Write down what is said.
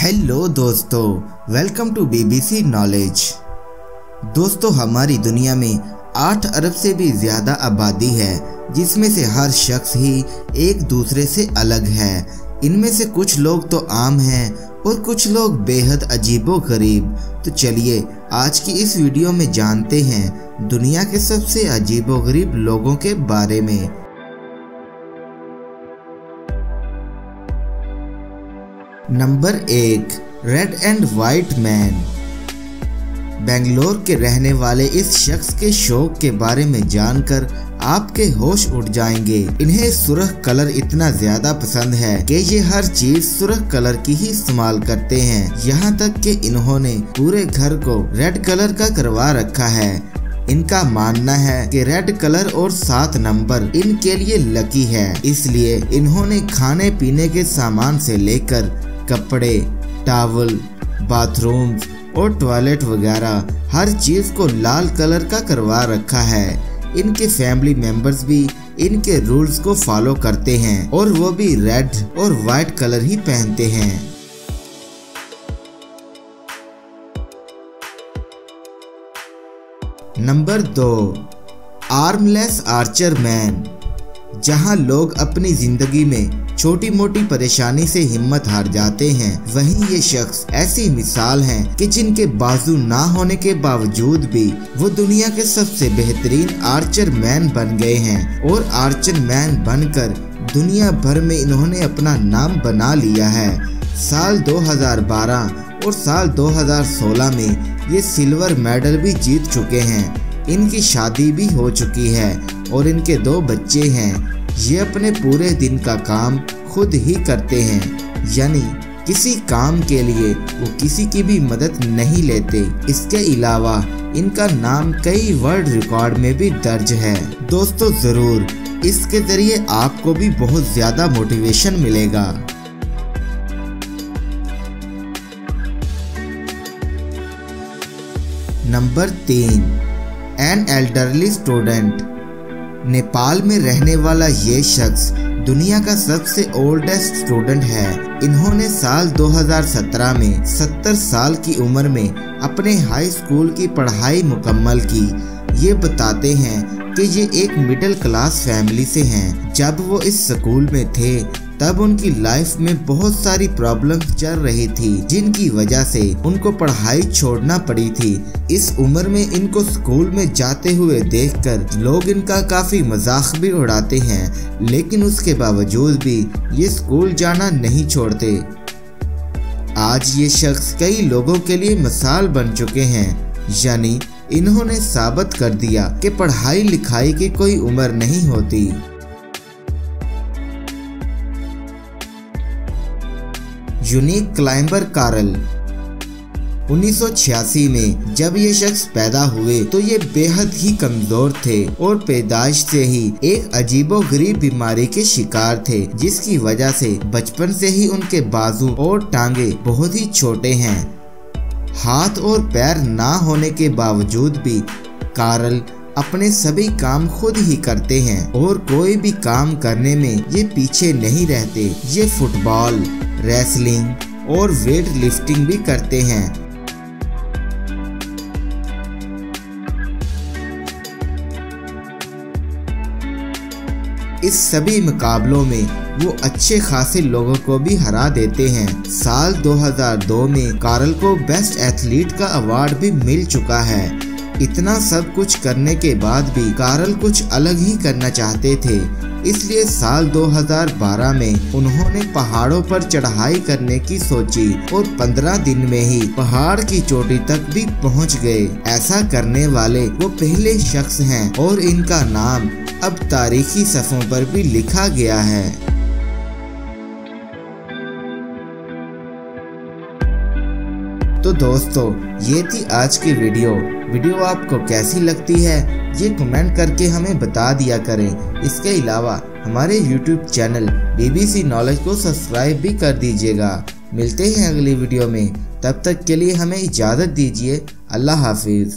Hello दोस्तों, welcome to BBC knowledge. दोस्तों, हमारी दुनिया में 8 अरब से भी ज़्यादा आबादी है, जिसमें से हर शख्स ही एक दूसरे से अलग है। इनमें से कुछ लोग तो आम हैं और कुछ लोग बेहद अजीबोगरीब। तो चलिए आज की इस वीडियो में जानते हैं दुनिया के सबसे अजीबोगरीब लोगों के बारे में। Number 1, red and white man. Bangalore के रहने वाले इस शख्स के शौक के बारे में जानकर आपके होश उड़ जाएंगे। इन्हें सुर्ख कलर इतना ज्यादा पसंद है कि ये हर चीज सुर्ख कलर की ही इस्तेमाल करते हैं। यहाँ तक कि इन्होंने पूरे घर को रेड कलर का करवा रखा है। इनका मानना है कि रेड कलर और 7 नंबर इनके लिए लकी है, इसलिए इन्होंने खाने पीने के सामान से लेकर कपड़े, टॉवल, बाथरूम और टॉयलेट वगैरह हर चीज को लाल कलर का करवा रखा है। इनके फैमिली मेंबर्स भी इनके रूल्स को फॉलो करते हैं और वो भी रेड और वाइट कलर ही पहनते हैं। Number 2, armless Archer man. जहां लोग अपनी जिंदगी में छोटी मोटी परेशानी से हिम्मत हार जाते हैं, वहीं ये शख्स ऐसी मिसाल हैं कि जिनके बाजू ना होने के बावजूद भी वो दुनिया के सबसे बेहतरीन आर्चर मैन बन गए हैं और आर्चर मैन बनकर दुनिया भर में इन्होंने अपना नाम बना लिया है। साल 2012 और साल 2016 में ये सिल्वर मेडल भी जीत चुके हैं। इनकी शादी भी हो चुकी है और इनके 2 बच्चे हैं। ये अपने पूरे दिन का काम खुद ही करते हैं, यानी किसी काम के लिए वो किसी की भी मदद नहीं लेते। इसके अलावा इनका नाम कई वर्ल्ड रिकॉर्ड में भी दर्ज है। दोस्तों, जरूर इसके जरिए आपको भी बहुत ज्यादा मोटिवेशन मिलेगा। Number 3, an elderly student. Nepal में रहने वाला ये शख्स दुनिया का सबसे ओल्डेस्ट स्टूडेंट है। इन्होंने साल 2017 में 70 साल की उम्र में अपने हाई स्कूल की पढ़ाई मुकम्मल की। ये बताते हैं कि ये एक मिडिल क्लास फैमिली से हैं। जब वो इस स्कूल में थे तब उनकी लाइफ में बहुत सारी प्रॉब्लम्स चल रही थी, जिनकी वजह से उनको पढ़ाई छोड़ना पड़ी थी। इस उम्र में इनको स्कूल में जाते हुए देखकर लोग इनका काफी मजाक भी उड़ाते हैं, लेकिन उसके बावजूद भी ये स्कूल जाना नहीं छोड़ते। आज ये शख्स कई लोगों के लिए मिसाल बन चुके हैं, यानी इन्होंने साबित कर दिया कि पढ़ाई लिखाई की कोई उम्र नहीं होती। Unique climber Karl. 1986 में जब ये शख्स पैदा हुए तो ये बेहद ही कमजोर थे और पैदाइश से ही एक अजीबोगरीब बीमारी के शिकार थे, जिसकी वजह से बचपन से ही उनके बाजू और टांगे बहुत ही छोटे हैं। हाथ और पैर ना होने के बावजूद भी कार्ल अपने सभी काम खुद ही करते हैं और कोई भी काम करने में ये पीछे नहीं रहते। ये फुटबॉल, रेसलिंग और वेट लिफ्टिंग भी करते हैं। इस सभी मुकाबलों में वो अच्छे खासे लोगों को भी हरा देते हैं। साल 2002 में कार्ल को बेस्ट एथलीट का अवार्ड भी मिल चुका है। इतना सब कुछ करने के बाद भी कार्ल कुछ अलग ही करना चाहते थे, इसलिए साल 2012 में उन्होंने पहाड़ों पर चढ़ाई करने की सोची और 15 दिन में ही पहाड़ की चोटी तक भी पहुंच गए। ऐसा करने वाले वो पहले शख्स हैं और इनका नाम अब तारीखी सफ़ों पर भी लिखा गया है। तो दोस्तों, ये थी आज की वीडियो आपको कैसी लगती है ये कमेंट करके हमें बता दिया करें। इसके अलावा हमारे YouTube चैनल बीबीसी नॉलेज को सब्सक्राइब भी कर दीजिएगा। मिलते हैं अगली वीडियो में, तब तक के लिए हमें इजाज़त दीजिए। अल्लाह हाफिज़।